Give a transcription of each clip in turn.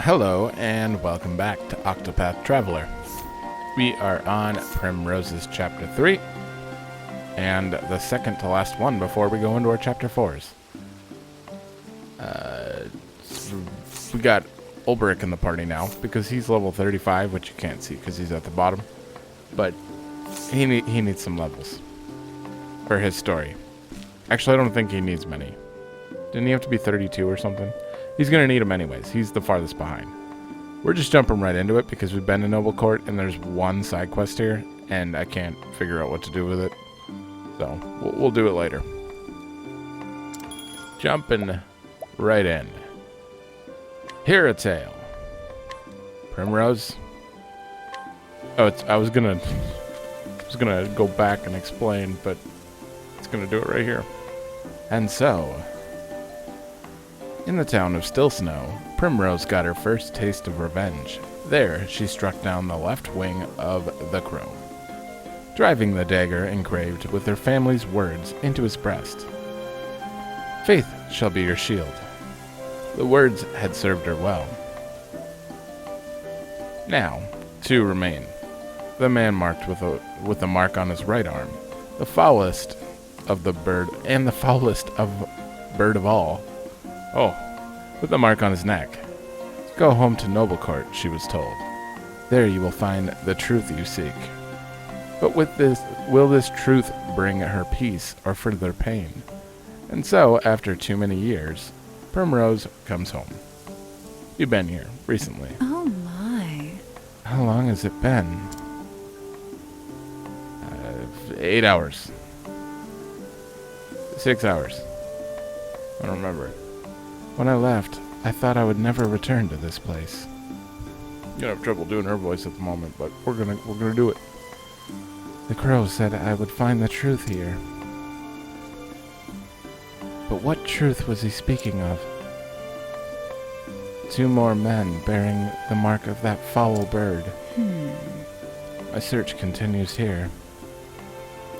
Hello, and welcome back to Octopath Traveler. We are on Primrose's Chapter 3, and the second to last one before we go into our Chapter 4s. We got Ulbrich in the party now, because he's level 35, which you can't see because he's at the bottom. But he needs some levels for his story. Actually, I don't think he needs many. Didn't he have to be 32 or something? He's going to need them anyways. He's the farthest behind. We're just jumping right into it because we've been to Noble Court and there's one side quest here, and I can't figure out what to do with it. So, we'll do it later. Jumping right in. Hear a tale. Primrose. Oh, I was gonna go back and explain, but it's gonna do it right here. And so, in the town of Still Snow, Primrose got her first taste of revenge. There, she struck down the left wing of the crow, driving the dagger engraved with her family's words into his breast. Faith shall be your shield. The words had served her well. Now, two remain. The man marked with a mark on his right arm, the foulest of the bird, and the foulest of bird of all. Oh, with the mark on his neck. Go home to Noble Court, she was told. There you will find the truth you seek. But will this truth bring her peace or further pain? And so, after too many years, Primrose comes home. You've been here recently. Oh my. How long has it been? 8 hours. 6 hours. I don't remember. When I left, I thought I would never return to this place. I'm gonna have trouble doing her voice at the moment, but we're gonna do it. The crow said I would find the truth here. But what truth was he speaking of? Two more men bearing the mark of that foul bird. My search continues here.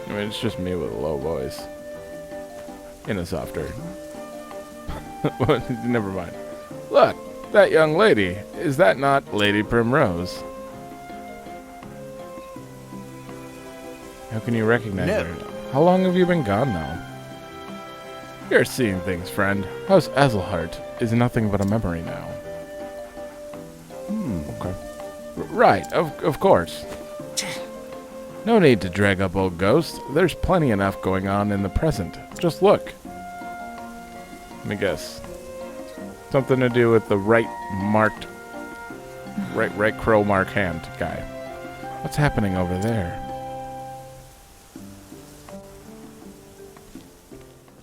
I mean, it's just me with a low voice. In a softer. Never mind. Look, that young lady. Is that not Lady Primrose? How can you recognize her? How long have you been gone now? You're seeing things, friend. House Azelhart is nothing but a memory now. Okay. Right, of course. No need to drag up old ghosts. There's plenty enough going on in the present. Just look. Let me guess. Something to do with the right crow mark hand guy. What's happening over there?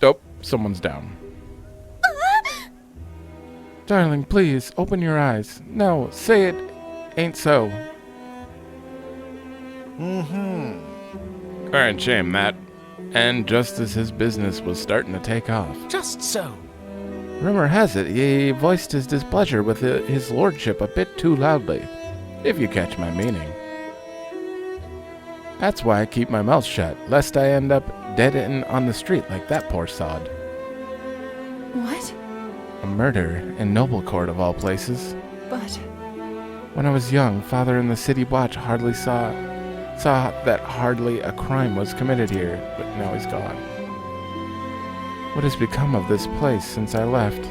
Oh, someone's down. Darling, please, open your eyes. No, say it ain't so. Alright, shame that. And just as his business was starting to take off. Just so. Rumor has it he voiced his displeasure with his lordship a bit too loudly, if you catch my meaning. That's why I keep my mouth shut, lest I end up dead on the street like that poor sod. What? A murder in Noble Court of all places. But... When I was young, Father in the City Watch hardly saw that hardly a crime was committed here, but now he's gone. What has become of this place since I left?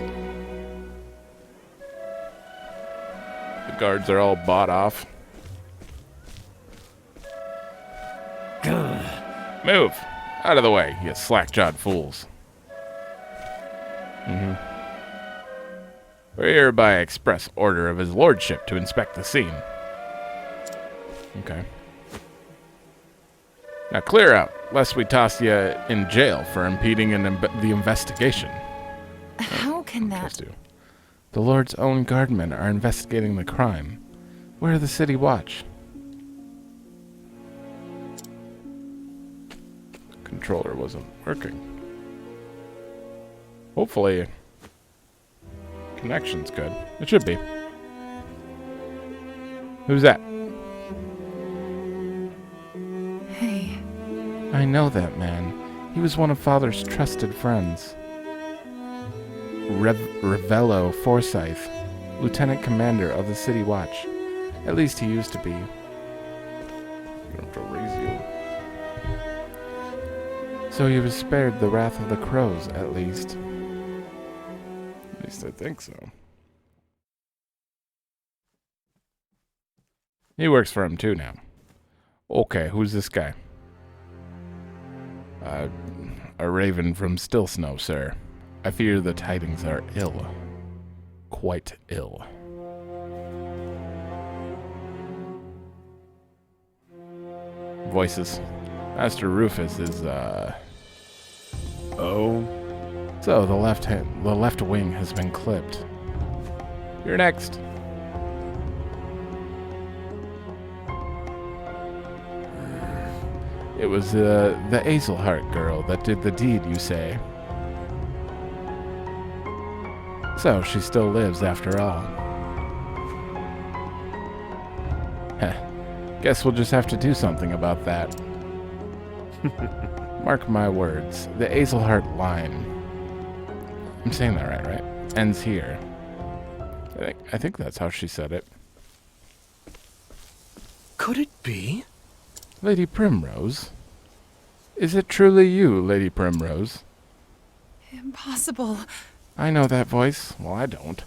The guards are all bought off. Move! Out of the way, you slack-jawed fools. We're here by express order of his lordship to inspect the scene. Okay. Now clear out, lest we toss you in jail for impeding the investigation. How can that... The Lord's own guardmen are investigating the crime. Where are the City Watch? Controller wasn't working. Hopefully, connection's good. It should be. Who's that? Hey. I know that man. He was one of Father's trusted friends. Ravello Forsyth, Lieutenant Commander of the City Watch. At least he used to be. I'm gonna have to raise you. So he was spared the wrath of the crows, at least. At least I think so. He works for him too now. Okay, who's this guy? A raven from Still Snow, sir. I fear the tidings are ill. Quite ill. Voices. Master Rufus is, Oh. So, the left wing has been clipped. You're next. It was, the Azelhart girl that did the deed, you say? So, she still lives after all. Heh. Guess we'll just have to do something about that. Mark my words, the Azelhart line. I'm saying that right? Ends here. I think that's how she said it. Could it be? Lady Primrose? Is it truly you, Lady Primrose? Impossible. I know that voice. Well, I don't.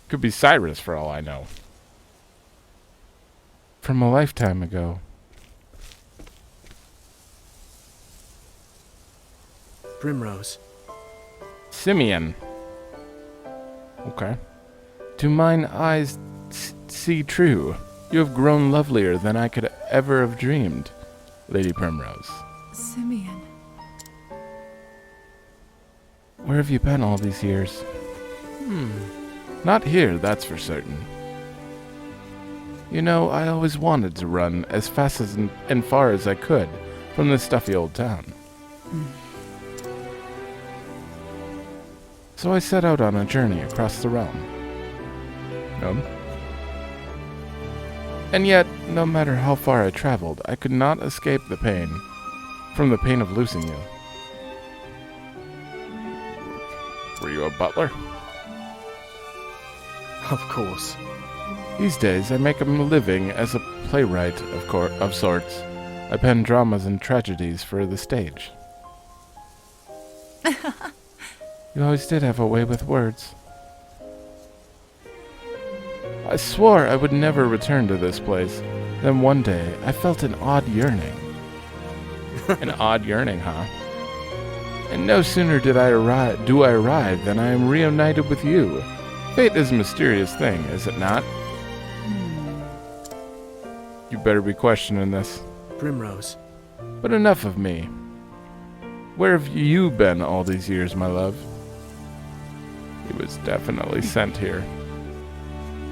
Could be Cyrus for all I know. From a lifetime ago. Primrose. Simeon. Okay. Do mine eyes see true? You have grown lovelier than I could ever have dreamed, Lady Primrose. Simeon. Where have you been all these years? Not here, that's for certain. You know, I always wanted to run as fast and far as I could from this stuffy old town. So I set out on a journey across the realm. And yet, no matter how far I traveled, I could not escape the pain from the pain of losing you. Were you a butler? Of course. These days, I make a living as a playwright, of sorts. I pen dramas and tragedies for the stage. You always did have a way with words. I swore I would never return to this place. Then one day, I felt an odd yearning. An odd yearning, huh? And no sooner do I arrive than I am reunited with you. Fate is a mysterious thing, is it not? You better be questioning this. Primrose. But enough of me. Where have you been all these years, my love? He was definitely sent here.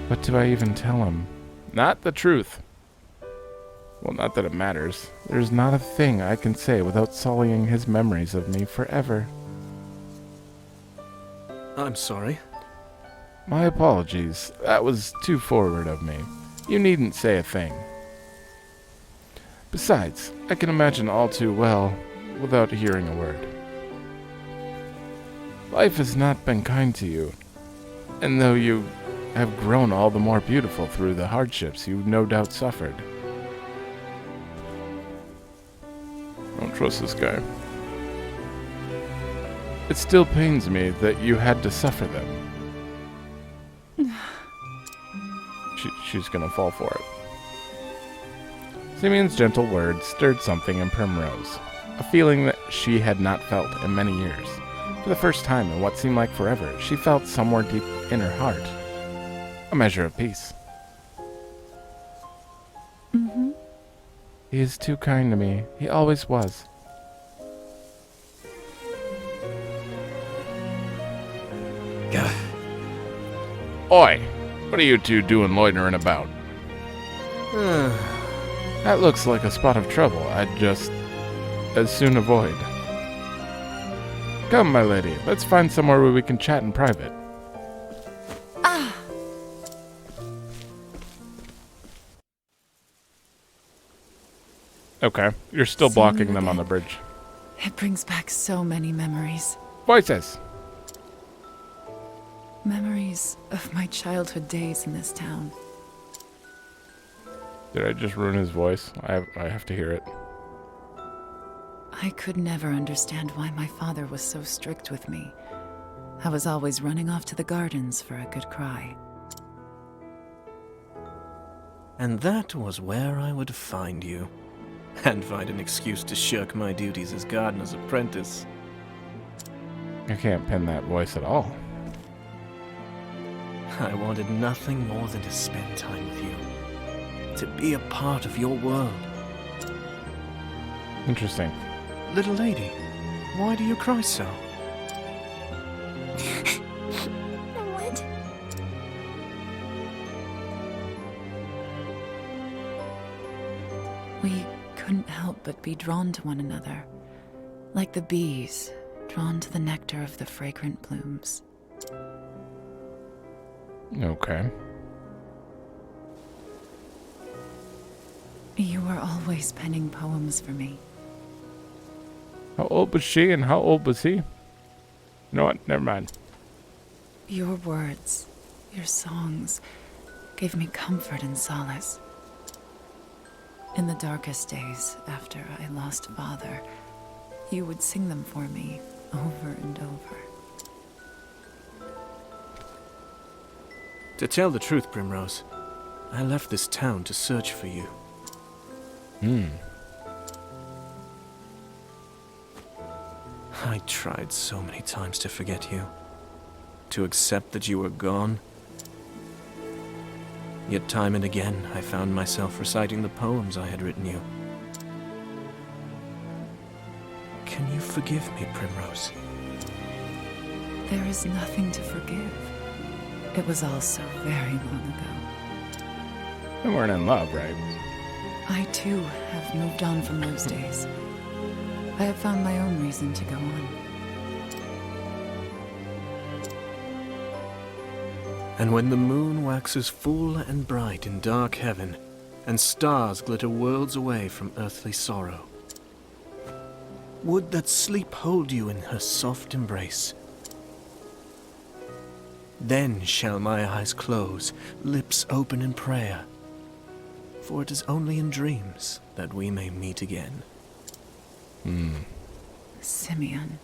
What do I even tell him? Not the truth. Well, not that it matters. There's not a thing I can say without sullying his memories of me forever. I'm sorry. My apologies. That was too forward of me. You needn't say a thing. Besides, I can imagine all too well without hearing a word. Life has not been kind to you, and though you have grown all the more beautiful through the hardships you no doubt suffered. I don't trust this guy. It still pains me that you had to suffer them. She's gonna fall for it. Simeon's gentle words stirred something in Primrose, a feeling that she had not felt in many years. For the first time in what seemed like forever, she felt somewhere deep in her heart a measure of peace. He is too kind to me. He always was. Oi! What are you two doing loitering about? That looks like a spot of trouble I'd just as soon avoid. Come, my lady, let's find somewhere where we can chat in private. Okay. You're still Seeing blocking you them on the again. bridge. It brings back so many memories. Voices! Memories of my childhood days in this town. Did I just ruin his voice? I have to hear it. I could never understand why my father was so strict with me. I was always running off to the gardens for a good cry. And that was where I would find you. And find an excuse to shirk my duties as gardener's apprentice. I can't pin that voice at all. I wanted nothing more than to spend time with you. To be a part of your world. Interesting. Little lady, why do you cry so? What? We couldn't help but be drawn to one another, like the bees drawn to the nectar of the fragrant blooms. Okay. You were always penning poems for me. How old was she and how old was he? You know what? Never mind. Your words, your songs, gave me comfort and solace. In the darkest days after I lost father, you would sing them for me over and over. To tell the truth, Primrose, I left this town to search for you. I tried so many times to forget you. To accept that you were gone. Yet time and again, I found myself reciting the poems I had written you. Can you forgive me, Primrose? There is nothing to forgive. It was all so very long ago. We weren't in love, right? I too have moved on from those days. I have found my own reason to go on. And when the moon waxes full and bright in dark heaven, and stars glitter worlds away from earthly sorrow, would that sleep hold you in her soft embrace. Then shall my eyes close, lips open in prayer, for it is only in dreams that we may meet again. Simeon.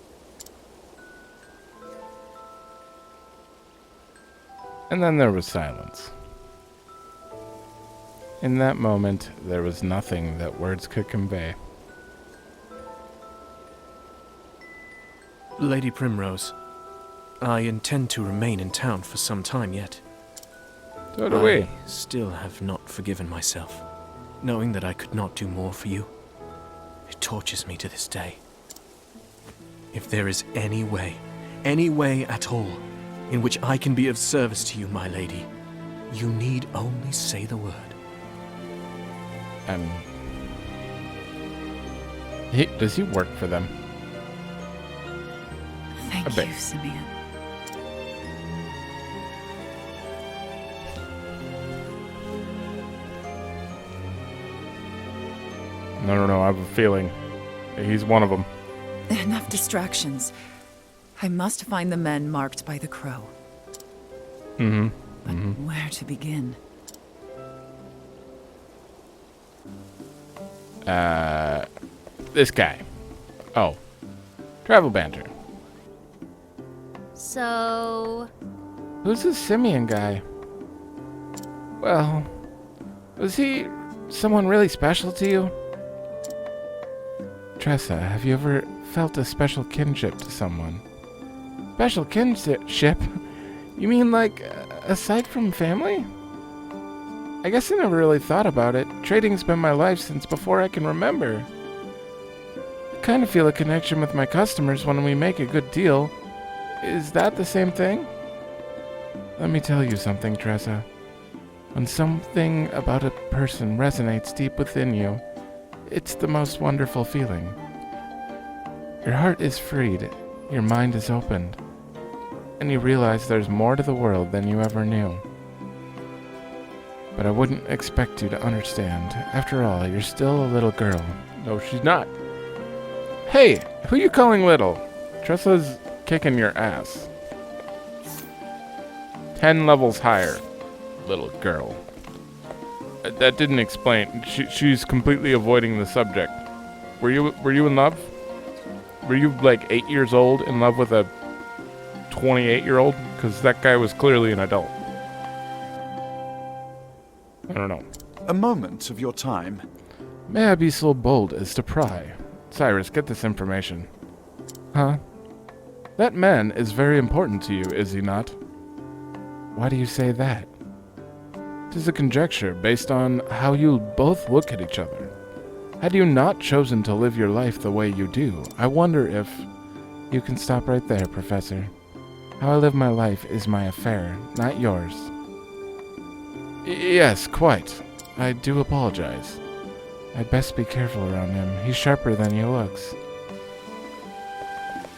And then there was silence. In that moment, there was nothing that words could convey. Lady Primrose, I intend to remain in town for some time yet. So do we. I still have not forgiven myself, knowing that I could not do more for you. It tortures me to this day. If there is any way at all, in which I can be of service to you, my lady, you need only say the word. And does he work for them? Thank A bit. you, Simeon. No. I have a feeling he's one of them. Enough distractions. I must find the men marked by the crow. But where to begin? This guy. Oh. Travel banter. So, Who's this Simeon guy? Well, was he someone really special to you? Tressa, have you ever felt a special kinship to someone? Special kinship? You mean like, aside from family? I guess I never really thought about it. Trading's been my life since before I can remember. I kind of feel a connection with my customers when we make a good deal. Is that the same thing? Let me tell you something, Tressa. When something about a person resonates deep within you, it's the most wonderful feeling. Your heart is freed, your mind is opened, and you realize there's more to the world than you ever knew. But I wouldn't expect you to understand. After all, you're still a little girl, No, she's not. Hey, who you calling little? Tressa's kicking your ass. 10 levels higher, little girl. That didn't explain. She's completely avoiding the subject. Were you in love? Were you like 8 years old in love with a 28-year-old? Because that guy was clearly an adult. I don't know. A moment of your time. May I be so bold as to pry? Cyrus, get this information. Huh? That man is very important to you, is he not? Why do you say that? 'Tis a conjecture based on how you both look at each other. Had you not chosen to live your life the way you do, I wonder if... You can stop right there, Professor. How I live my life is my affair, not yours. Yes, quite. I do apologize. I'd best be careful around him. He's sharper than he looks.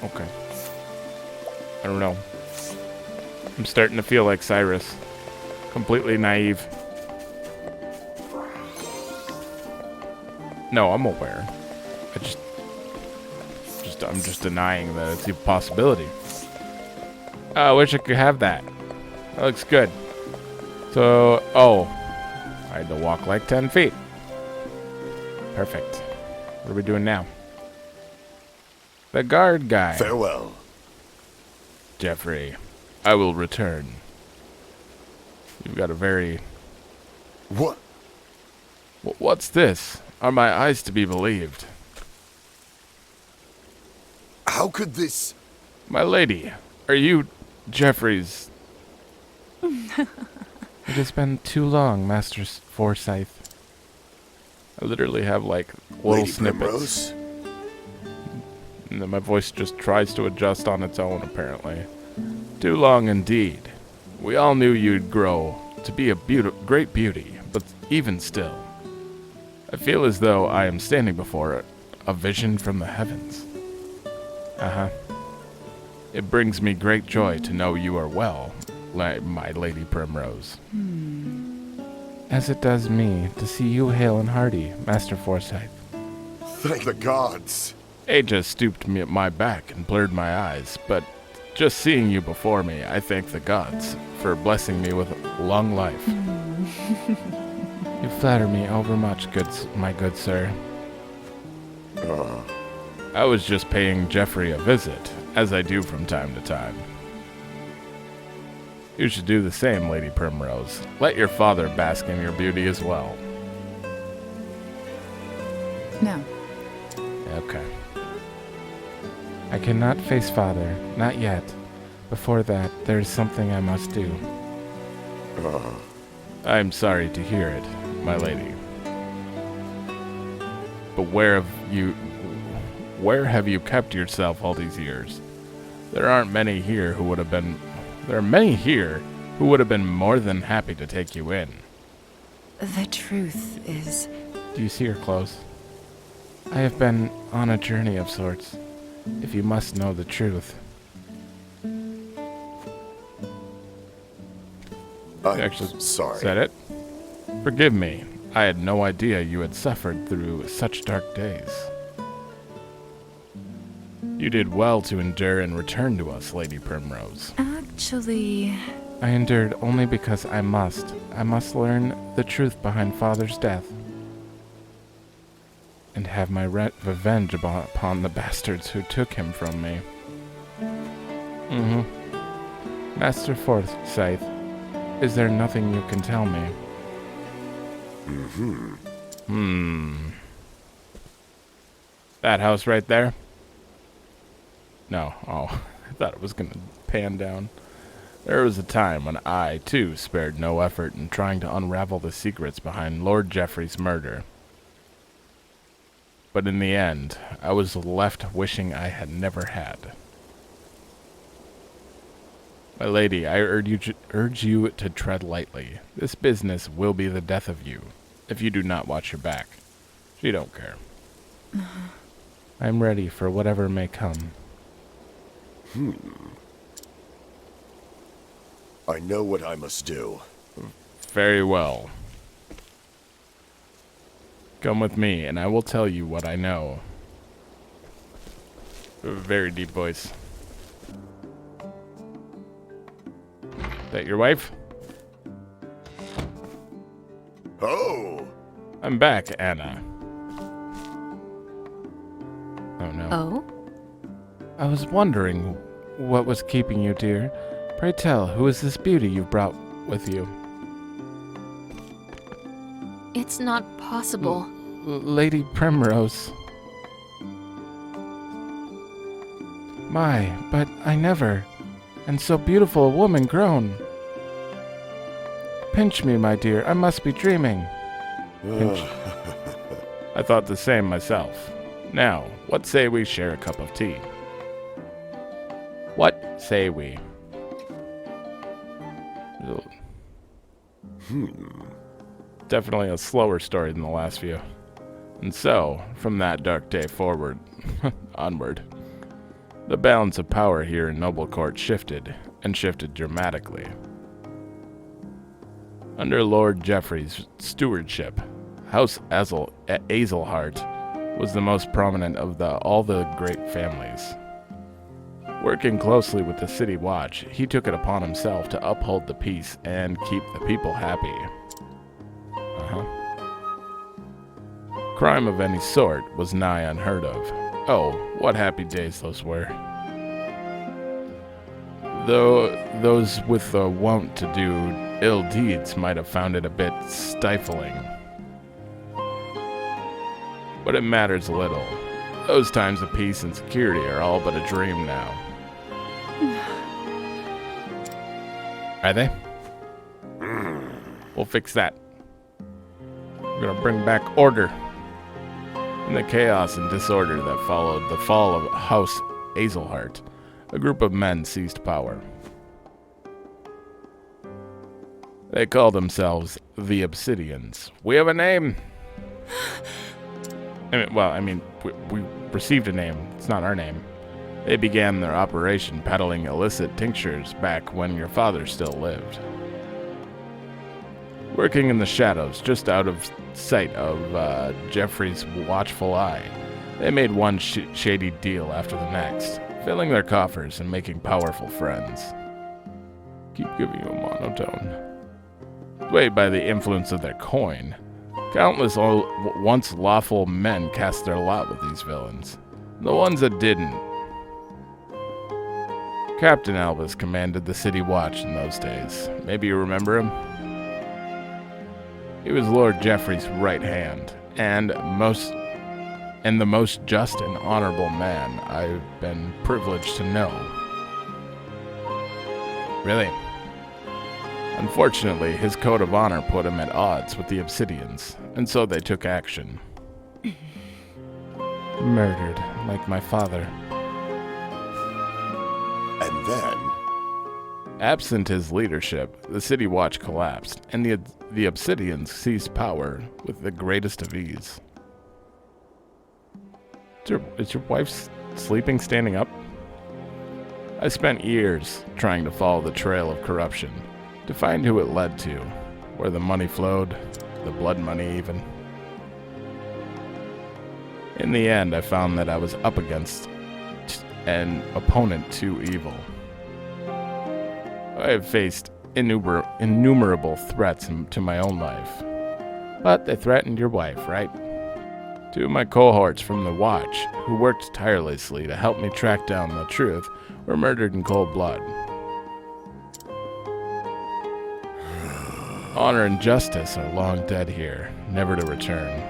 Okay. I don't know. I'm starting to feel like Cyrus. Completely naive. No, I'm aware. I'm just denying that it's a possibility. I wish I could have that. That looks good. So, I had to walk like 10 feet. Perfect. What are we doing now? The guard guy. Farewell. Jeffrey, I will return. You've got a very... What? What's this? Are my eyes to be believed? How could this... My lady, are you Jeffrey's... It has been too long, Master Forsyth. I literally have like little Lady snippets. Primrose? And then my voice just tries to adjust on its own, apparently. Too long indeed. We all knew you'd grow to be a great beauty, but even still, I feel as though I am standing before a vision from the heavens. It brings me great joy to know you are well, my Lady Primrose. As it does me to see you hale and hearty, Master Forsyth. Thank the gods. Age has stooped me at my back and blurred my eyes, but just seeing you before me, I thank the gods for blessing me with long life. You flatter me overmuch, my good sir. I was just paying Jeffrey a visit, as I do from time to time. You should do the same, Lady Primrose. Let your father bask in your beauty as well. No. Okay. I cannot face father, not yet. Before that, there is something I must do. I'm sorry to hear it, my lady. But where have you kept yourself all these years? There are many here who would have been more than happy to take you in. The truth is... Do you see her clothes? I have been on a journey of sorts, if you must know the truth. I'm Actually sorry. said it. Forgive me. I had no idea you had suffered through such dark days. You did well to endure and return to us, Lady Primrose. Actually... I endured only because I must. I must learn the truth behind Father's death. And have my revenge upon the bastards who took him from me. Master Forsyth, is there nothing you can tell me? That house right there? No. Oh, I thought it was going to pan down. There was a time when I, too, spared no effort in trying to unravel the secrets behind Lord Geoffrey's murder. But in the end, I was left wishing I had never had. My lady, I urge you to tread lightly. This business will be the death of you, if you do not watch your back. She don't care. I'm ready for whatever may come. I know what I must do. Very well. Come with me, and I will tell you what I know. A very deep voice. That your wife? Oh, I'm back, Anna. Oh no. Oh? I was wondering what was keeping you, dear. Pray tell, who is this beauty you've brought with you? It's not possible. Lady Primrose. My, but I never. And so beautiful a woman grown. Pinch me, my dear. I must be dreaming. Pinch. I thought the same myself. Now, what say we share a cup of tea? What say we? Definitely a slower story than the last few. And so, from that dark day forward, onward, the balance of power here in Noble Court shifted, and shifted dramatically. Under Lord Geoffrey's stewardship, House Azelhart was the most prominent of all the great families. Working closely with the City Watch, he took it upon himself to uphold the peace and keep the people happy. Crime of any sort was nigh unheard of. Oh, what happy days those were. Though those with the wont to do ill deeds might have found it a bit stifling. But it matters little. Those times of peace and security are all but a dream now. Are they? We'll fix that. We're gonna bring back order. In the chaos and disorder that followed the fall of House Azelhart, a group of men seized power. They called themselves the Obsidians. We have a name. We received a name. It's not our name. They began their operation peddling illicit tinctures back when your father still lived. Working in the shadows, just out of sight of Geoffrey's watchful eye, they made one shady deal after the next, filling their coffers and making powerful friends. Keep giving you a monotone. Swayed by the influence of their coin, countless once lawful men cast their lot with these villains. The ones that didn't. Captain Albus commanded the City Watch in those days. Maybe you remember him? He was Lord Geoffrey's right hand, and the most just and honorable man I've been privileged to know. Really? Unfortunately, his code of honor put him at odds with the Obsidians, and so they took action. Murdered, like my father. and then... Absent his leadership, the City Watch collapsed, and the Obsidians seized power with the greatest of ease. Is your wife sleeping standing up? I spent years trying to follow the trail of corruption, to find who it led to, where the money flowed, the blood money even. In the end, I found that I was up against an opponent too evil. I have faced innumerable threats to my own life. But they threatened your wife, right? Two of my cohorts from the Watch, who worked tirelessly to help me track down the truth, were murdered in cold blood. Honor and justice are long dead here, never to return.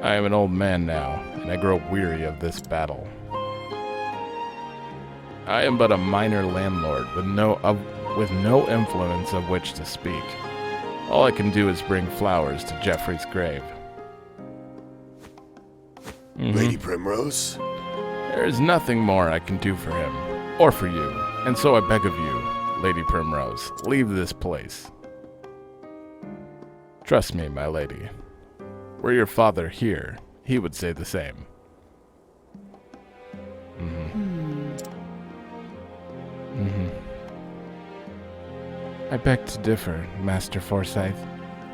I am an old man now, and I grow weary of this battle. I am but a minor landlord with no influence of which to speak. All I can do is bring flowers to Geoffrey's grave. Lady Primrose? There is nothing more I can do for him, or for you, and so I beg of you, Lady Primrose, leave this place. Trust me, my lady. Were your father here, he would say the same. I beg to differ, Master Forsyth.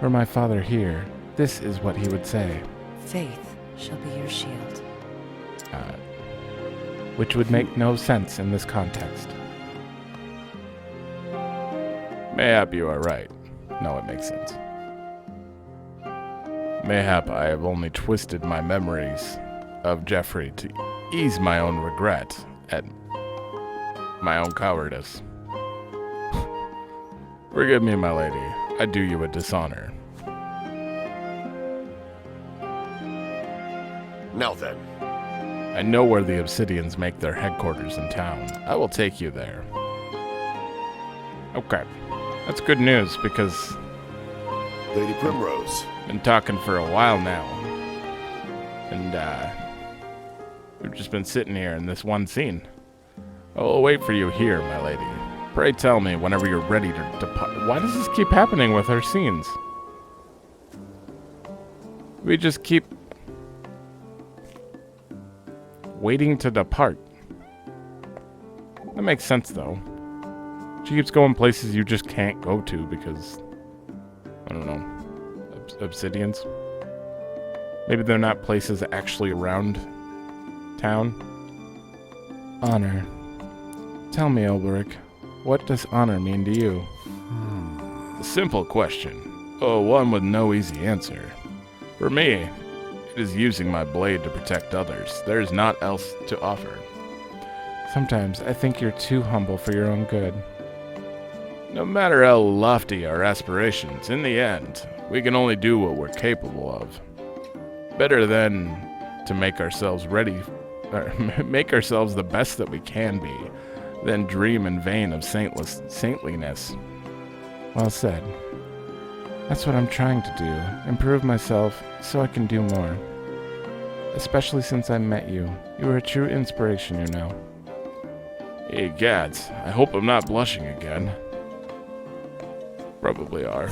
were my father here, this is what he would say. Faith shall be your shield. Which would make no sense in this context. Mayhap you are right. No, it makes sense. Mayhap I have only twisted my memories of Jeffrey to ease my own regret at my own cowardice. Forgive me, my lady. I do you a dishonor. Now then, I know where the Obsidians make their headquarters in town. I will take you there. Okay. That's good news because Lady Primrose. I've been talking for a while now. And we've just been sitting here in this one scene. I will wait for you here, my lady. Pray tell me whenever you're ready to depart. Why does this keep happening with our scenes? We just keep waiting to depart. That makes sense, though. She keeps going places you just can't go to because, I don't know, obsidians? Maybe they're not places actually around town. Honor. Tell me, Ulrich, what does honor mean to you? A simple question. Oh, one with no easy answer. For me, it is using my blade to protect others. There is naught else to offer. Sometimes I think you're too humble for your own good. No matter how lofty our aspirations, in the end, we can only do what we're capable of. Better than to make ourselves ready, or make ourselves the best that we can be, than dream in vain of saintliness. Well said. That's what I'm trying to do, improve myself so I can do more. Especially since I met you. You are a true inspiration, you know. Hey, gads, I hope I'm not blushing again. Probably are.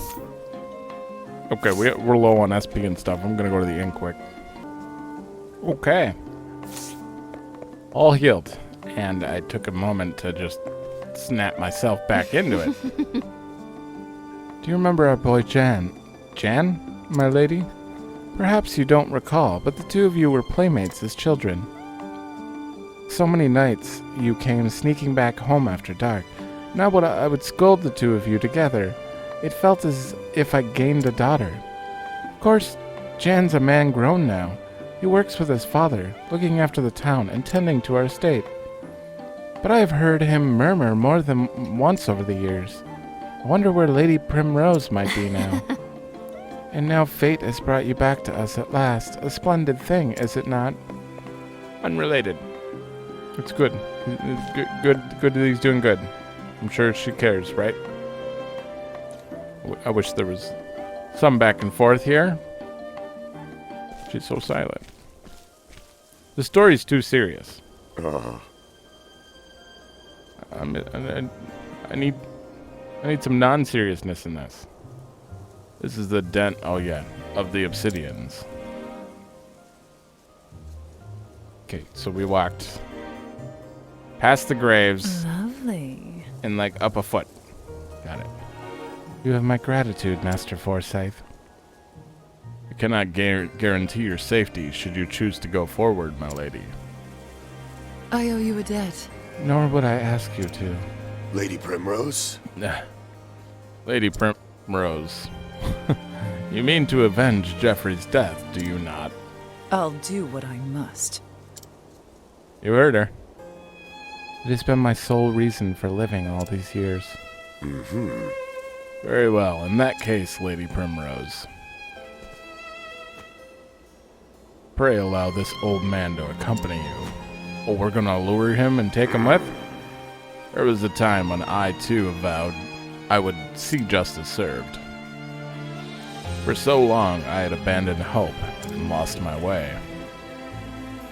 Okay, we're low on SP and stuff. I'm gonna go to the inn quick. Okay. All healed. And I took a moment to just snap myself back into it. Do you remember our boy Jan? Jan, my lady? Perhaps you don't recall, but the two of you were playmates as children. So many nights you came sneaking back home after dark. Now I would scold the two of you together. It felt as if I gained a daughter. Of course, Jan's a man grown now. He works with his father, looking after the town and tending to our estate. But I have heard him murmur more than once over the years. I wonder where Lady Primrose might be now. And now fate has brought you back to us at last. A splendid thing, is it not? Unrelated. It's good. It's good that he's doing good. I'm sure she cares, right? I wish there was some back and forth here. She's so silent. The story's too serious. I need some non-seriousness in this. This is the den, oh yeah, of the Obsidians. Okay, so we walked past the graves. Lovely. And like up a foot. Got it. You have my gratitude, Master Forsyth. I cannot guarantee your safety should you choose to go forward, my lady. I owe you a debt. Nor would I ask you to. Lady Primrose? Lady Primrose. You mean to avenge Jeffrey's death, do you not? I'll do what I must. You heard her. It has been my sole reason for living all these years. Mm-hmm. Very well. In that case, Lady Primrose, pray allow this old man to accompany you. Oh, we're gonna lure him and take him with? There was a time when I, too, vowed I would see justice served. For so long, I had abandoned hope and lost my way.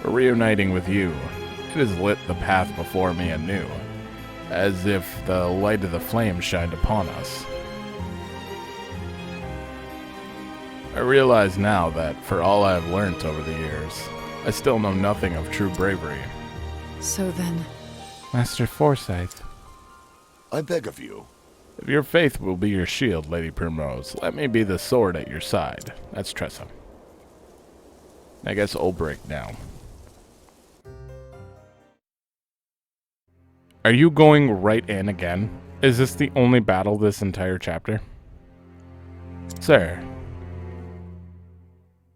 For reuniting with you, it has lit the path before me anew, as if the light of the flame shined upon us. I realize now that, for all I have learnt over the years, I still know nothing of true bravery. So then... Master Forsyth. I beg of you. If your faith will be your shield, Lady Primrose, let me be the sword at your side. That's Tressa. I guess Ulbrich now. Are you going right in again? Is this the only battle this entire chapter? Sir,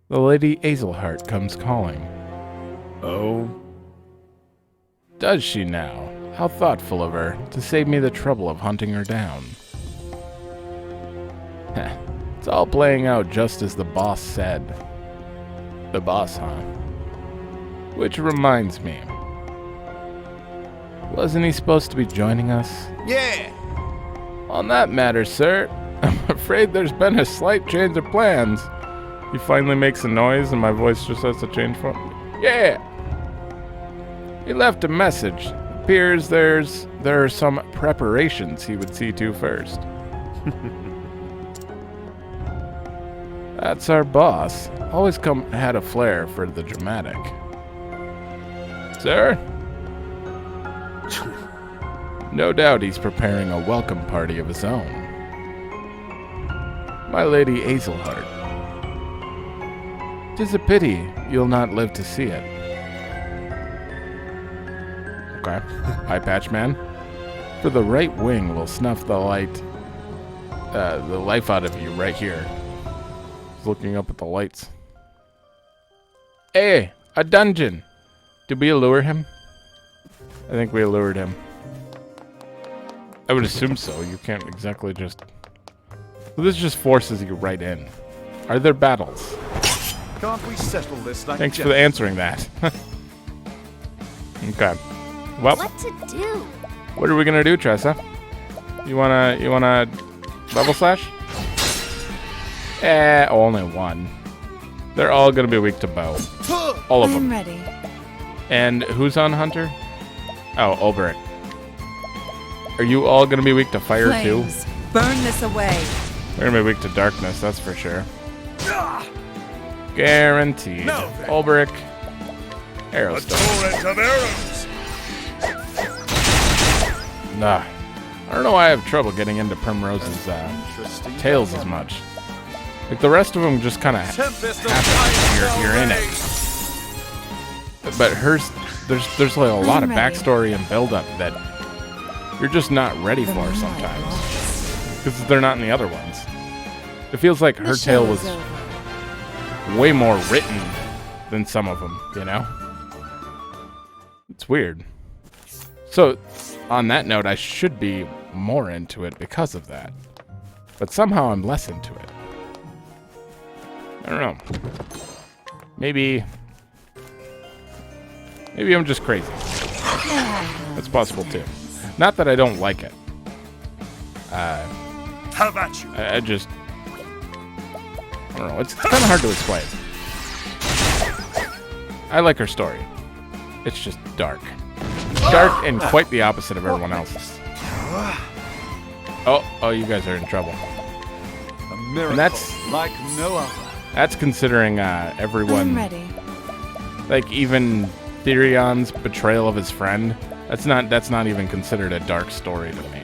the Lady Azelheart comes calling. Oh? Does she now? How thoughtful of her, to save me the trouble of hunting her down. Heh, it's all playing out just as the boss said. The boss, huh? Which reminds me. Wasn't he supposed to be joining us? Yeah! On that matter, sir, I'm afraid there's been a slight change of plans. He finally makes a noise and my voice just has to change for him. Yeah! He left a message. Appears there are some preparations he would see to first. That's our boss. Always had a flair for the dramatic. Sir? No doubt he's preparing a welcome party of his own. My Lady Azelheart. 'Tis a pity you'll not live to see it. Okay. Eye patch man. For the right wing will snuff the life out of you right here. He's looking up at the lights. Hey, a dungeon. Did we allure him? I think we allured him. I would assume so. You can't exactly just... Well, this just forces you right in. Are there battles? Can't we settle this like Thanks for answering that. Okay. Well, What to do? what are we gonna do, Tressa? You wanna level slash? Only one. They're all gonna be weak to bow. All of I'm them. ready. And who's on Hunter? Oh, Ulbrich. Are you all gonna be weak to fire too? Flames, burn this away. They're gonna be weak to darkness, that's for sure. Guaranteed. No. Ulbrich. Arrow stone. torrent of arrows! Nah. I don't know why I have trouble getting into Primrose's Interesting. tails as much. Like the rest of them just kind of Tempest of happen. You're in it. But hers, there's like a lot of I'm ready. backstory and build-up that you're just not ready The for moonlight sometimes. walks. Because they're not in the other ones. It feels like her The tale show was is over. way more written than some of them, you know? It's weird. So, on that note, I should be more into it because of that. But somehow I'm less into it. I don't know. Maybe I'm just crazy. That's possible too. Not that I don't like it. How about you? I just... I don't know. It's kind of hard to explain. I like her story. It's just dark. Dark and quite the opposite of everyone else's. Oh, you guys are in trouble. A miracle And that's like no other. That's considering I'm everyone, ready. like even Therion's betrayal of his friend. That's not even considered a dark story to me.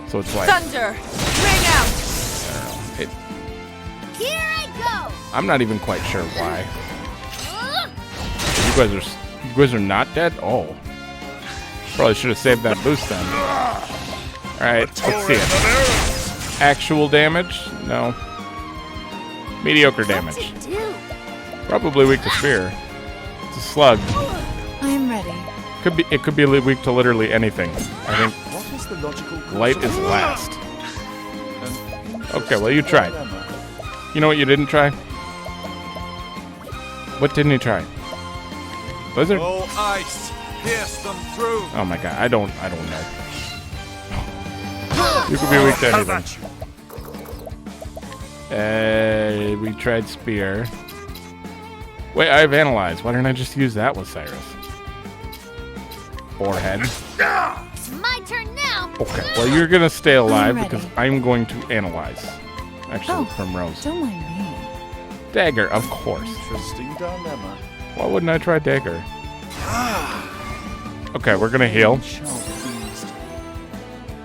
So it's like, Thunder, ring out. I don't know. Here I go! I'm not even quite sure why. You guys are not dead? Oh. Probably should have saved that boost then. Alright, let's see it. Actual damage? No. Mediocre damage. What to do? Probably weak to spear. It's a slug. I'm ready. It could be weak to literally anything. I think What is the logical course light of is action? last. An Okay, well you tried. dilemma. You know what you didn't try? What didn't you try? Blizzard? Oh, ice, pierce them through. Oh my god, I don't know. You could be weak to How anything. about you? We tried spear. Wait, I have analyzed. Why didn't I just use that with Cyrus? Forehead. It's my turn now! Okay, well you're gonna stay alive ready. because I'm going to analyze. Actually, Oh. Primrose. Don't mind me. Dagger, of course. Interesting dilemma. Why wouldn't I try dagger? Okay, we're gonna heal. Shall be eased.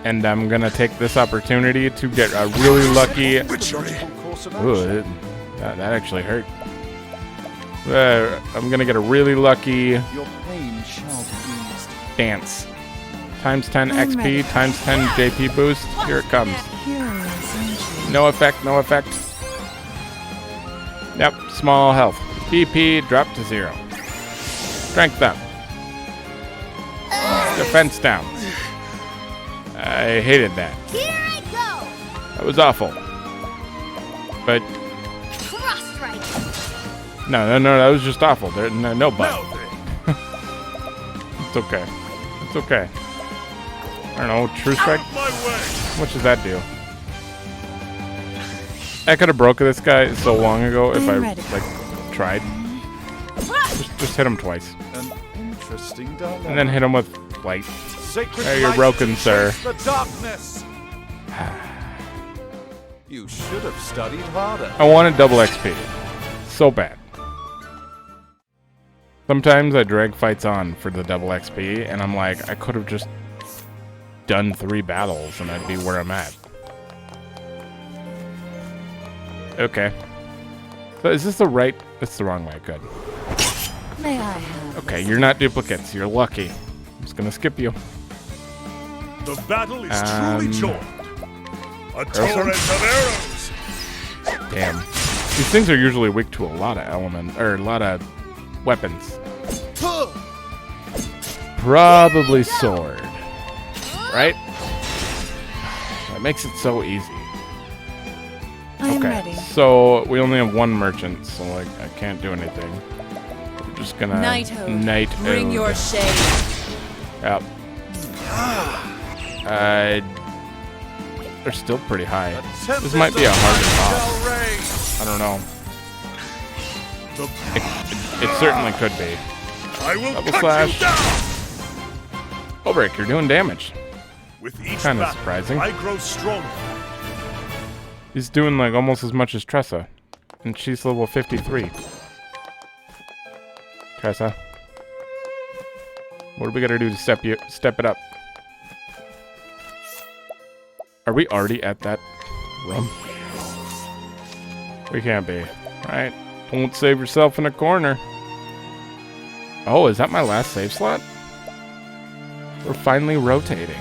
And I'm gonna take this opportunity to get a really lucky. Witchery. Course of Ooh, action. that actually hurt. I'm gonna get a really lucky Your pain shall be eased. dance. Times 10 I'm XP, ready. times 10 JP boost. Here it comes. Curious, aren't you? No effect, no effect. Yep, small health. PP dropped to 0. Strength up. Defense down. I hated that. Here I go. That was awful. But Cross strike. no, that was just awful. There, no but. Now then. It's okay. It's okay. I don't know, true strike? Out of my way. How much does that do? I could have broke this guy so long ago if I I'm ready. like tried. Just hit him twice. An interesting dilemma. And then hit him with light. Sacred Hey, you're light broken, to sir. chase the darkness. You should have studied harder. I wanted double XP. So bad. Sometimes I drag fights on for the double XP, and I'm like, I could have just done 3 battles and I'd be where I'm at. Okay. So is this the right? It's the wrong way. Good. May I have Okay, you're not duplicates. You're lucky. I'm just gonna skip you. The battle is truly joined. A Cursor? torrent of arrows. Damn. These things are usually weak to a lot of a lot of weapons. Probably sword. Right? That makes it so easy. I'm Okay, ready. so we only have 1 merchant, so like I can't do anything. We're just gonna Knighthood. Bring ode. your shade. Yep. They're still pretty high. This might be a harder boss. I don't know. It certainly could be. I will Double cut slash. you down. Obreak, you're doing damage. With each Kinda battle, surprising. I grow stronger. He's doing like almost as much as Tressa. And she's level 53. Tressa. What do we gotta do to step it up? Are we already at that room? We can't be. Right? Don't save yourself in a corner. Oh, is that my last save slot? We're finally rotating.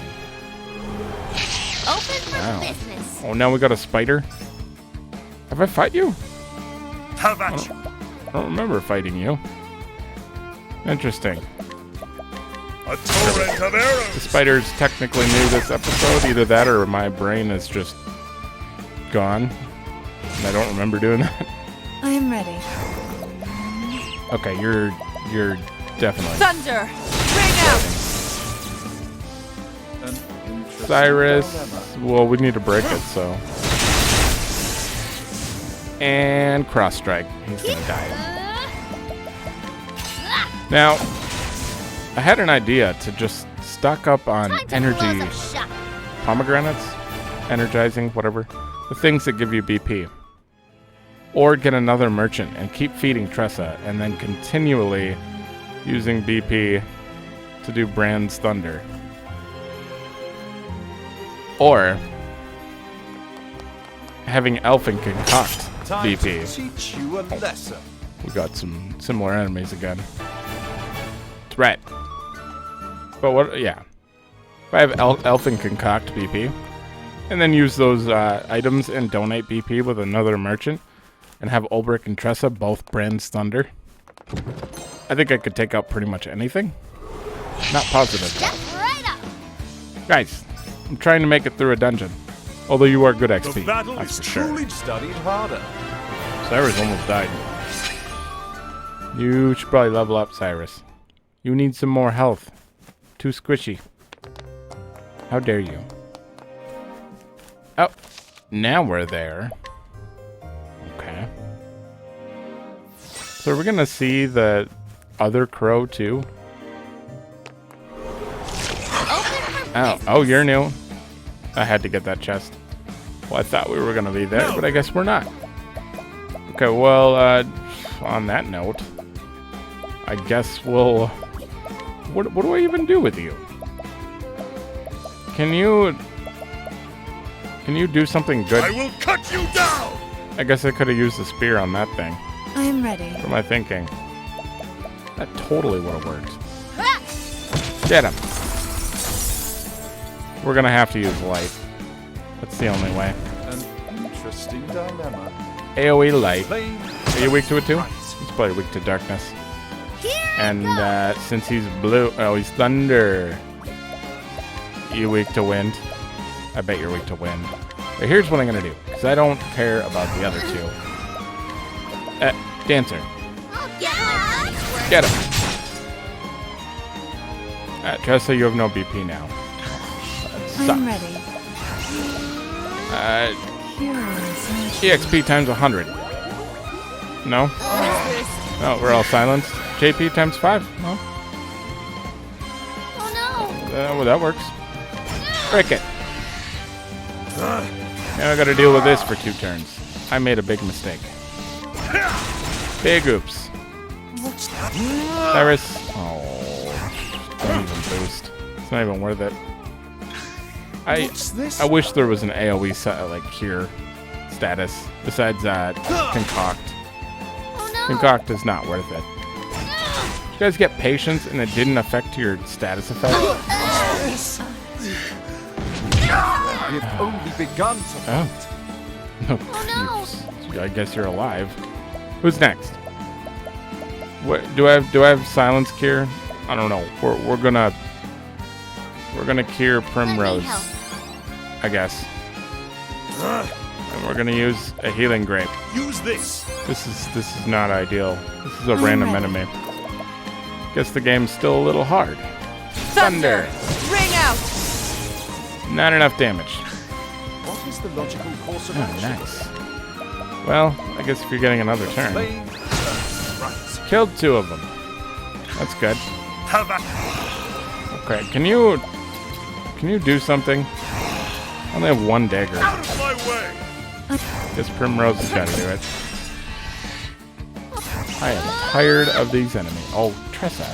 Open for Wow. business. Oh, now we got a spider? Have I fight you? Have at you. I don't remember fighting you. Interesting. A torrent of The arrows. spider's technically new this episode. Either that or my brain is just gone. And I don't remember doing that. I am ready. Okay, you're definitely. Thunder! Ring out! An interesting Cyrus. dilemma. Well, we need to break it, so. And cross strike. He's gonna die. Now, I had an idea to just stock up on Time to energy close up shop. pomegranates, energizing, whatever. The things that give you BP. Or get another merchant and keep feeding Tressa and then continually using BP to do Brand's Thunder. Or having Elfin concoct Time BP. to teach you a lesson. We got some similar enemies again. Threat. But what, yeah. If I have Elfin concoct BP, and then use those items and donate BP with another merchant, and have Ulbrich and Tressa both Brand's Thunder, I think I could take out pretty much anything. Not positive. Step right up. Guys, I'm trying to make it through a dungeon. Although you are good The XP, battle that's is for sure. truly Studied harder. Cyrus almost died. You should probably level up, Cyrus. You need some more health. Too squishy. How dare you? Oh, now we're there. Okay. So are we gonna see the other crow too? Oh, you're new. I had to get that chest. Well, I thought we were gonna be there, but I guess we're not. Okay, well, on that note, I guess we'll... What do I even do with you? Can you do something good? I will cut you down! I guess I could have used the spear on that thing. I am ready. What am I thinking? That totally would have worked. Get him. We're gonna have to use light. That's the only way. An interesting dilemma. AoE light. Flame Are you weak to it too? right. He's probably weak to darkness. Here And I go. since he's blue, oh, he's thunder. You weak to wind? I bet you're weak to wind. But here's what I'm gonna do, because I don't care about the other two. Dancer, I'll get my money's get him. Tressa, you have no BP now. I That am ready. sucks. Heroes. EXP times 100. No? Oh, we're all silenced. JP times 5? No? Oh no. Well, that works. Break it. Now I gotta deal with this for 2 turns. I made a big mistake. Big oops. Cyrus. Oh. Don't even boost. It's not even worth it. What's this? I wish there was an AoE like cure status besides concoct. Oh no. Concoct is not worth it. You guys get patience and it didn't affect your status effect? We've only begun to Oh. No. Oh, no. I guess you're alive. Who's next? What do I have silence cure? I don't know. We're gonna cure Primrose, help. I guess. And we're gonna use a healing grape. Use this! This is not ideal. This is a random enemy. Guess the game's still a little hard. Thunder! Ring out! Not enough damage. What is the logical course of Oh, action? nice. Well, I guess if you're getting another turn. Flame Right. Killed 2 of them. That's good. Have at Okay, can you do something? I only have 1 dagger. Out of my way! Guess Primrose has got to do it. I am tired of these enemies. Oh, Tressa.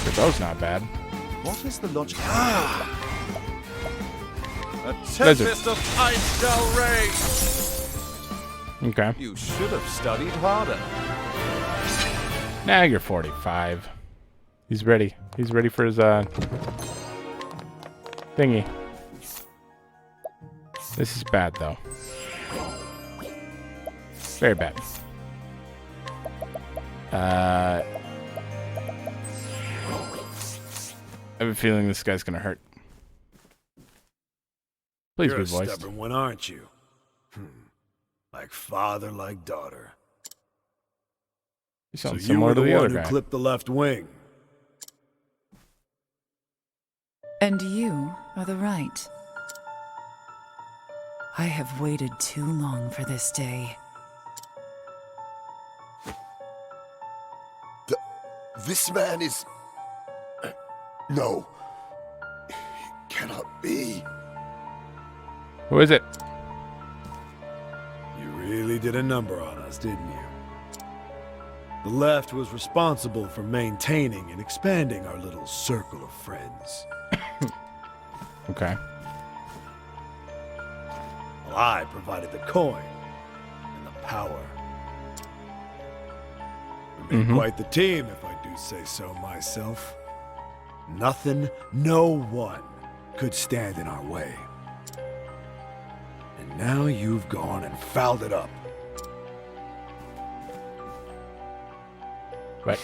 Your bow's not bad. What is the logical? A Lizard. tempest of ice shall rage. Okay. You should have studied harder. Now you're 45. He's ready. He's ready for his thingy. This is bad though. Very bad. I have a feeling this guy's gonna hurt. Please You're be a voiced. stubborn one, aren't you? Like father, like daughter. You So sound you similar were to the the one other who guy. clipped the left wing. And you are the right. I have waited too long for this day. This man is... No. He cannot be. Who is it? You really did a number on us, didn't you? The left was responsible for maintaining and expanding our little circle of friends. Okay. Well, I provided the coin and the power. We made quite the team, if I do say so myself. Nothing, no one could stand in our way. And now you've gone and fouled it up. Right.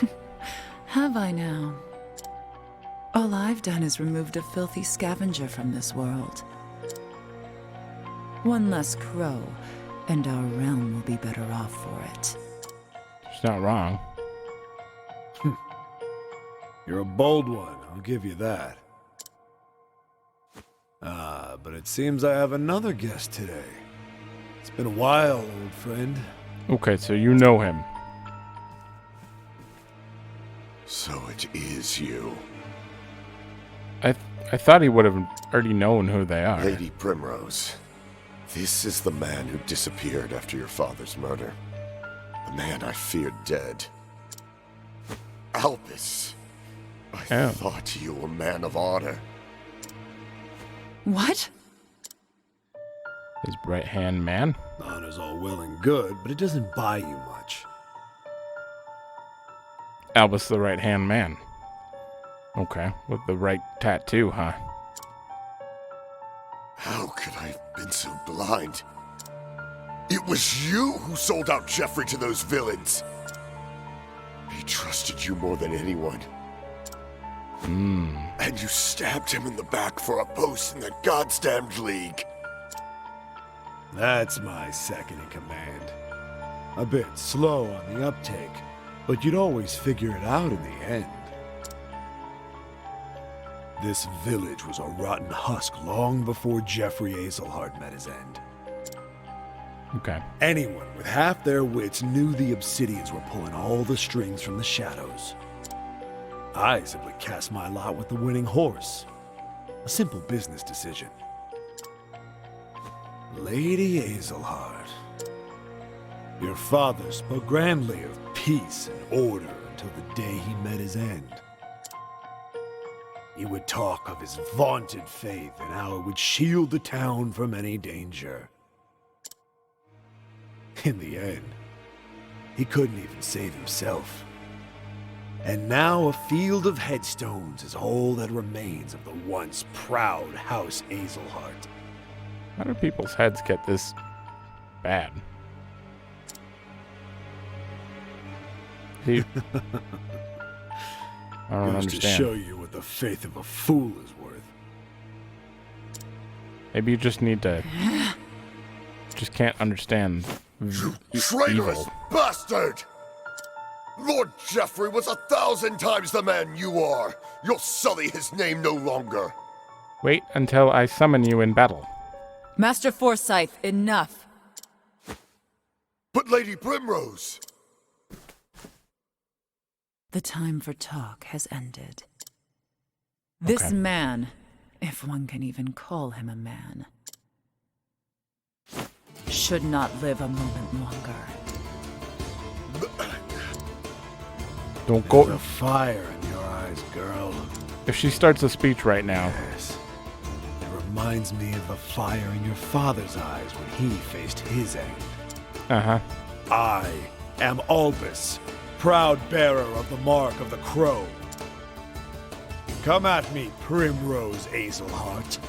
Have I now? All I've done is removed a filthy scavenger from this world. One less crow, and our realm will be better off for it. She's not wrong. You're a bold one, I'll give you that. But it seems I have another guest today. It's been a while, old friend. Okay, so you know him. So it is you. I thought he would have already known who they are. Lady Primrose. This is the man who disappeared after your father's murder. The man I feared dead. Albus. I Oh. thought you a man of honor. What? His right-hand man? Honor's all well and good, but it doesn't buy you much. Albus the right-hand man. Okay, with the right tattoo, huh? How could I have been so blind? It was you who sold out Jeffrey to those villains. He trusted you more than anyone. And you stabbed him in the back for a post in the goddamned league. That's my second in command. A bit slow on the uptake, but you'd always figure it out in the end. This village was a rotten husk long before Jeffrey Azelhart met his end. Okay. Anyone with half their wits knew the Obsidians were pulling all the strings from the shadows. I simply cast my lot with the winning horse. A simple business decision. Lady Azelhart, your father spoke grandly of peace and order until the day he met his end. He would talk of his vaunted faith and how it would shield the town from any danger. In the end, he couldn't even save himself. And now a field of headstones is all that remains of the once proud House Azelhart. How do people's heads get this bad? He... I don't Goes to understand. show you what the faith of a fool is worth. Maybe you just need to... just can't understand Traitorous evil. bastard! Lord Jeffrey was 1,000 times the man you are. You'll sully his name no longer. Wait until I summon you in battle. Master Forsyth, enough. But Lady Primrose... The time for talk has ended. This Okay. man, if one can even call him a man, should not live a moment longer. Don't There's go... a fire in your eyes, girl. If she starts a speech right now... Yes. It reminds me of the fire in your father's eyes when he faced his end. Uh-huh. I am Albus, proud bearer of the mark of the crow. Come at me, Primrose Azelhart.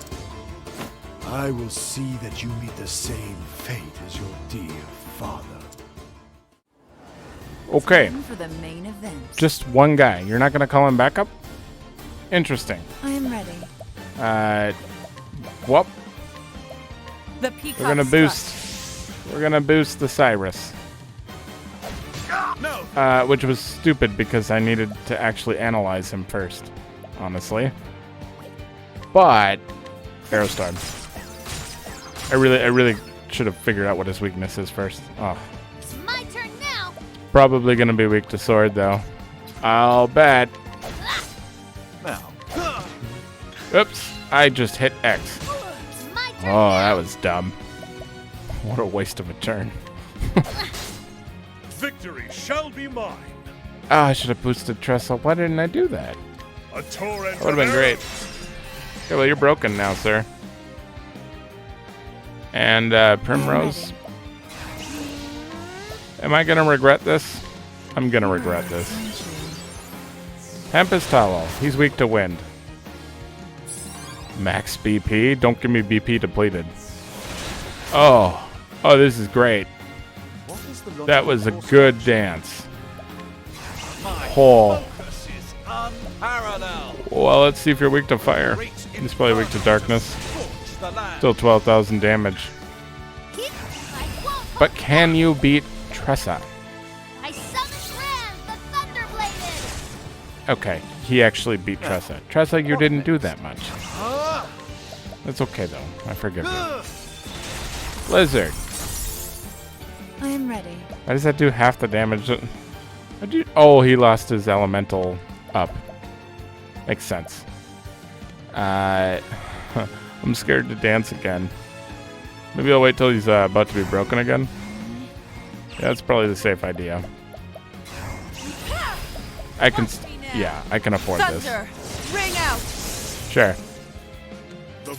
I will see that you meet the same fate as your dear father. Okay. Time for the main event. Just one guy. You're not gonna call him back up? Interesting. I am ready. Whoop. The peacock We're gonna strut. boost... We're gonna boost the Cyrus. No. Which was stupid because I needed to actually analyze him first, honestly. But Aerostar. I really should have figured out what his weakness is first. Oh, It's my turn now. probably gonna be weak to sword though. I'll bet. Now, Oops, I just hit X. It's my turn Oh, now. that was dumb. What a waste of a turn. Victory shall be mine. Ah, I should have boosted Trestle. Why didn't I do that? A torrent That would have been of great. arrows. Okay, well, you're broken now, sir. And Primrose. Am I gonna regret this? I'm gonna regret this. Tempest Hollow. He's weak to wind. Max BP. Don't give me BP depleted. Oh, this is great. what is the logical That was a course of good action? dance. My Oh. focus is unparalleled. Well, let's see if you're weak to fire. Great He's probably weak to darkness. scorch the land. Still 12,000 damage. Keep I won't But can you beat Tressa? I summon Ram, the Thunderbladed. Okay, he actually beat Tressa. Tressa, you didn't do that much. Ah, That's okay, though. I forgive you. Blizzard. I am ready. Why does that do half the damage? Oh, he lost his elemental up. Makes sense. I'm scared to dance again. Maybe I'll wait till he's about to be broken again. Yeah, that's probably the safe idea. I can... Yeah, I can afford this. Thunder, ring out. Sure. The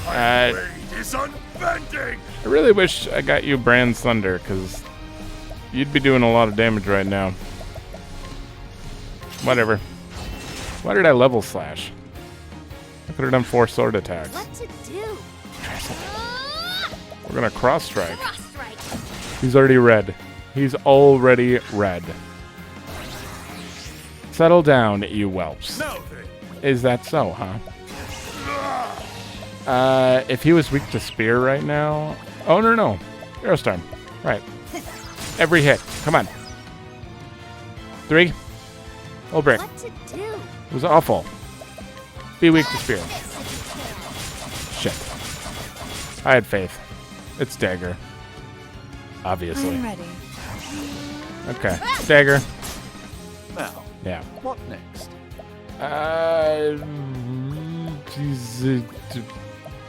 Uh, Blade is unbending! I really wish I got you Brand's Thunder, because you'd be doing a lot of damage right now. Whatever. Why did I level slash? I could have done 4 sword attacks. What to do? We're gonna cross strike. Cross strike. He's already red. He's already red. Settle down, you whelps. Now then, Is that so, huh? If he was weak to spear right now... Oh, no. Aerostorm. Right. Every hit. Come on. 3. Full break. What to do? It was awful. Be weak to spear. Shit. I had faith. It's dagger. Obviously. I'm ready. Okay. Dagger. Now, Yeah. what next?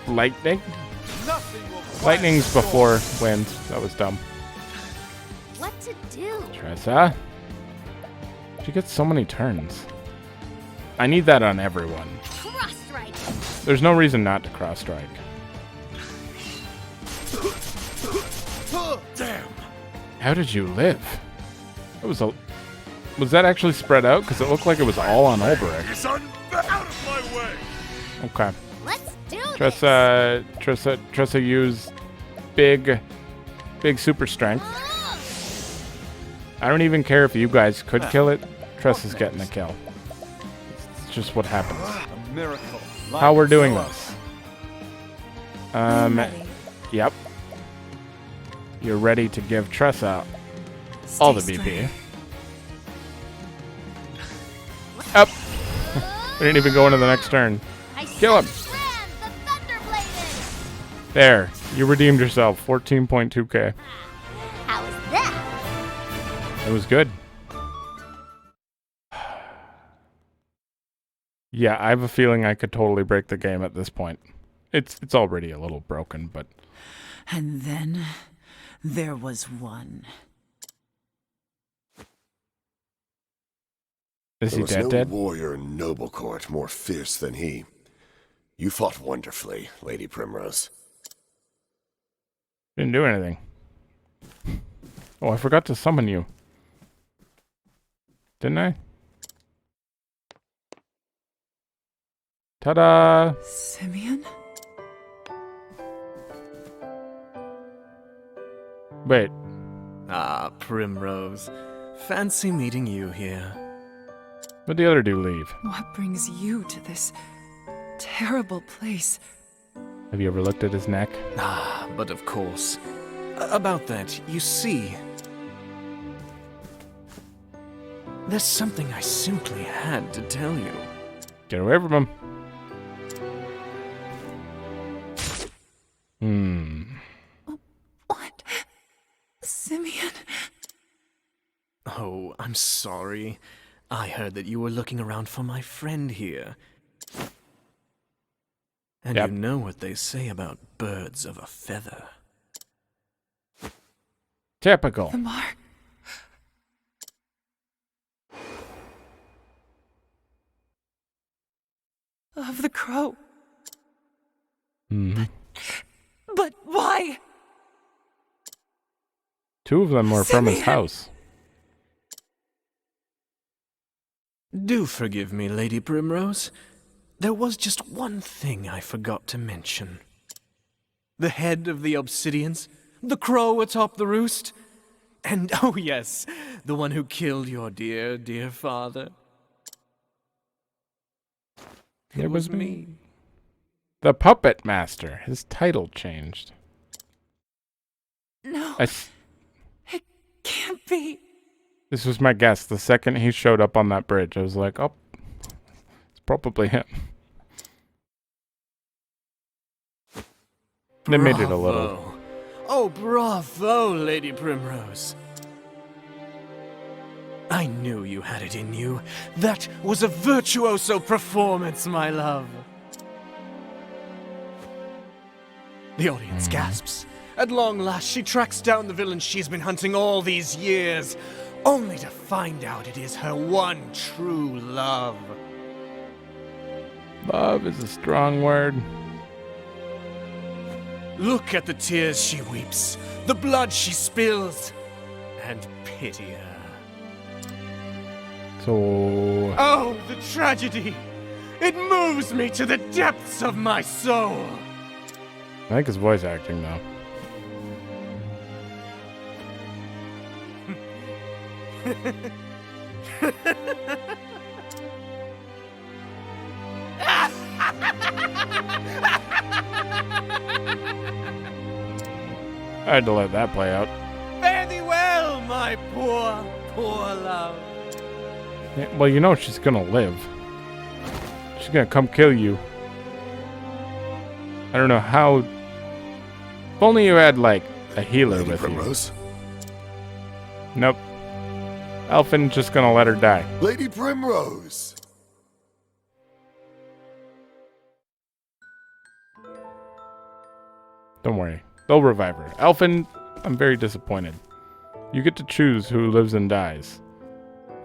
Lightning? Nothing will quiet Lightning's the storm. before wind. That was dumb. What to do? Tressa? She gets so many turns. I need that on everyone. Cross strike. There's no reason not to cross strike. damn! How did you live? It was a... Was that actually spread out? Because it looked like it was all on Ulbrich. Is out of my way! Okay. Let's do Tressa used big super strength. this. I don't even care if you guys could kill it. Tressa's getting the kill. It's just what happens. A miracle. How we're doing this. I'm ready. Yep. You're ready to give Tressa all the Stay BP. strong. Up. We didn't even go into the next turn. I Kill him. summoned Ram, the Thunderbladed. There. You redeemed yourself. 14.2k. How is that? It was good. Yeah, I have a feeling I could totally break the game at this point. It's already a little broken, but And then there was one. is There he was dead no dead? warrior in Noble Court more fierce than he. You fought wonderfully, Lady Primrose. Didn't do anything. Oh, I forgot to summon you. Didn't I? Ta-da! Simeon? Wait, Ah, Primrose. Fancy meeting you here. what'd the other dude leave? What brings you to this terrible place? Have you ever looked at his neck? Ah, but of course. About that, you see... There's something I simply had to tell you. Get away from him. What? Simeon? Oh, I'm sorry. I heard that you were looking around for my friend here. And Yep. you know what they say about birds of a feather. Typical. The mark. Of the crow. Mhm. But why? 2 of them were from his Simeon! house. Do forgive me, Lady Primrose. There was just one thing I forgot to mention. The head of the Obsidians, the crow atop the roost, and oh yes, the one who killed your dear, dear father. It was me. The Puppet Master. His title changed. No, I s- it can't be. This was my guess. The second he showed up on that bridge, I was like, oh, it's probably him. They made it a little. Bravo. Oh, bravo, Lady Primrose. I knew you had it in you. That was a virtuoso performance, my love. The audience gasps. At long last, she tracks down the villain she's been hunting all these years, only to find out it is her one true love. Love is a strong word. Look at the tears she weeps, the blood she spills, and pity her. So, Oh, the tragedy! It moves me to the depths of my soul! I think it's voice acting though. I had to let that play out. Fare thee well, my poor, poor love. Yeah, well, you know she's gonna live. She's gonna come kill you. I don't know how. If only you had like a healer Lady with Primrose? you. Nope. Elfin's just gonna let her die. Lady Primrose! Don't worry. They'll revive her. Elfin, I'm very disappointed. You get to choose who lives and dies.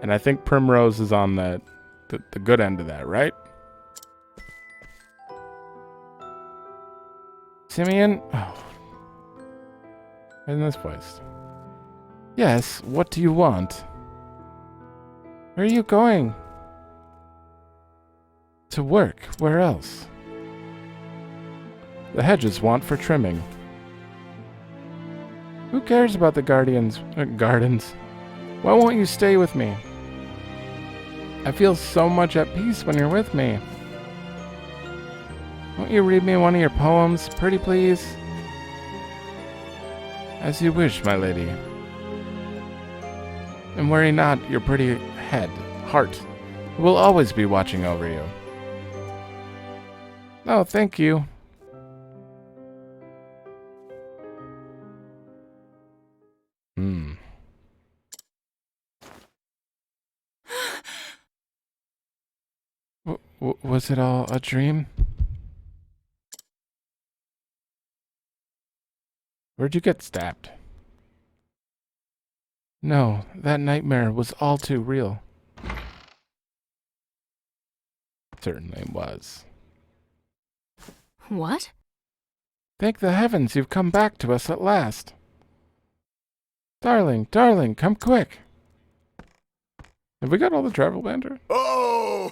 And I think Primrose is on the good end of that, right? Simeon? Oh. In this place. Yes, what do you want? Where are you going? To work. Where else? The hedges want for trimming. Who cares about the gardens? Why won't you stay with me? I feel so much at peace when you're with me. Won't you read me one of your poems, pretty please? As you wish, my lady. And worry not your pretty heart. We'll always be watching over you. Oh, thank you. Was it all a dream? Where'd you get stabbed? No, that nightmare was all too real. Certainly was. What? Thank the heavens you've come back to us at last. Darling, darling, come quick. Have we got all the travel banter? Oh!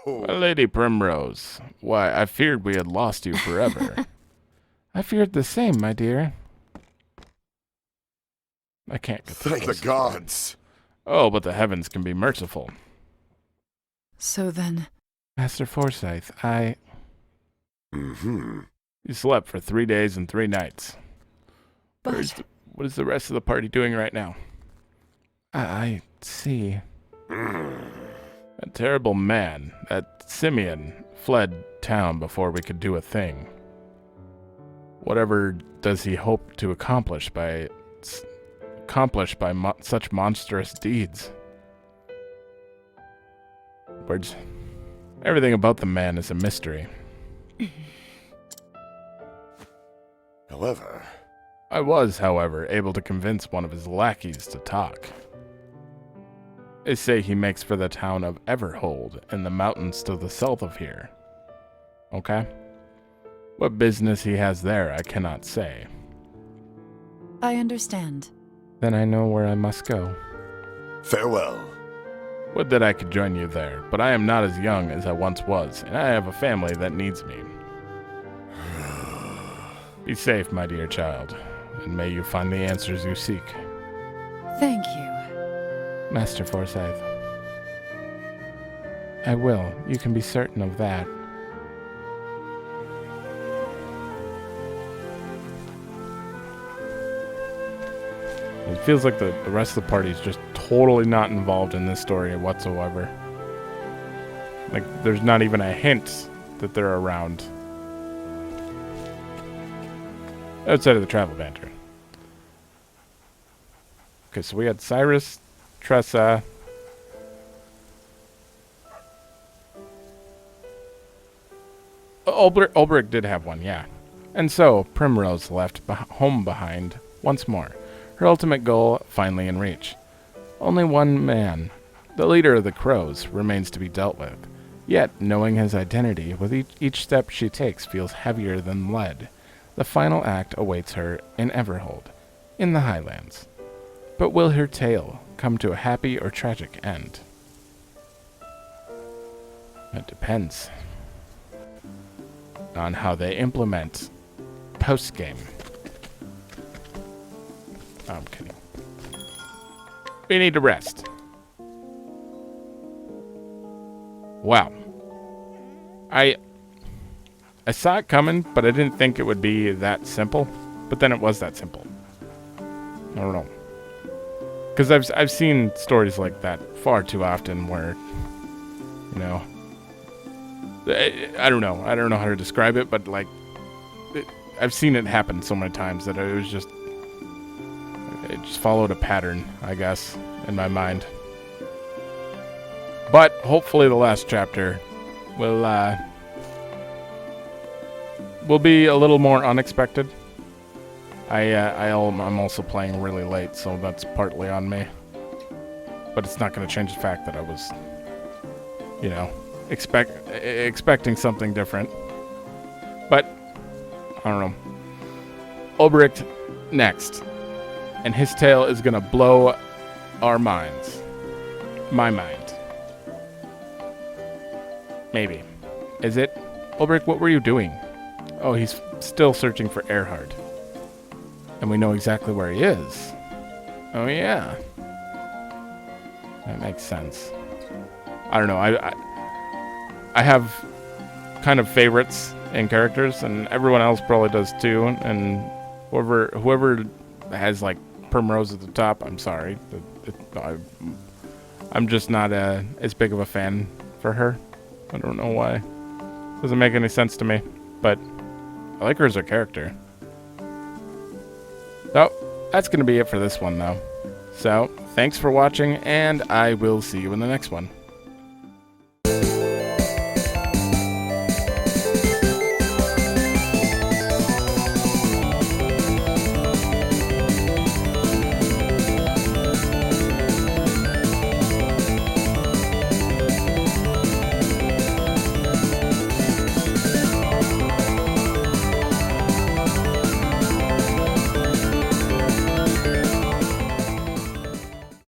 My Lady Primrose. Why, I feared we had lost you forever. I feared the same, my dear. I can't get Thank the gods. Oh, but the heavens can be merciful. So then, Master Forsyth, Mm-hmm. You slept for 3 days and 3 nights. but What is the rest of the party doing right now? I see. A terrible man, that Simeon, fled town before we could do a thing. Whatever does he hope to accomplish by such monstrous deeds? Everything about the man is a mystery. However, I was, however, able to convince one of his lackeys to talk. They say he makes for the town of Everhold in the mountains to the south of here. Okay? What business he has there, I cannot say. I understand. Then I know where I must go. farewell. Would that I could join you there, but I am not as young as I once was, and I have a family that needs me. Be safe, my dear child, and may you find the answers you seek. Thank you. Master Forsyth. I will. You can be certain of that. It feels like the rest of the party is just totally not involved in this story whatsoever. Like, there's not even a hint that they're around. Outside of the travel banter. Okay, so we had Cyrus, Tressa. Ulbrich did have one, yeah. And so, Primrose left home behind once more. Her ultimate goal finally in reach. Only one man, the leader of the Crows, remains to be dealt with. Yet, knowing his identity, with each step she takes feels heavier than lead. The final act awaits her in Everhold, in the Highlands. But will her tale come to a happy or tragic end? It depends on how they implement post-game. Oh, I'm kidding. We need to rest. Wow. I saw it coming, but I didn't think it would be that simple. But then it was that simple. I don't know. Because I've seen stories like that far too often where, you know, I don't know. I don't know how to describe it, but like, I've seen it happen so many times that it just followed a pattern, I guess, in my mind. But hopefully the last chapter will be a little more unexpected. I'm also playing really late, so that's partly on me. But it's not going to change the fact that I was, you know, expecting something different. But I don't know. Ulbricht next, and his tale is going to blow our minds. My mind. Maybe. Is it? Ulbricht, what were you doing? Oh, he's still searching for Erhard. And we know exactly where he is. Oh, yeah. That makes sense. I don't know. I have kind of favorites in characters, and everyone else probably does too. And whoever has, like, Primrose at the top, I'm sorry. I'm just not as big of a fan for her. I don't know why. Doesn't make any sense to me. But I like her as a character. So, that's going to be it for this one, though. So, thanks for watching, and I will see you in the next one.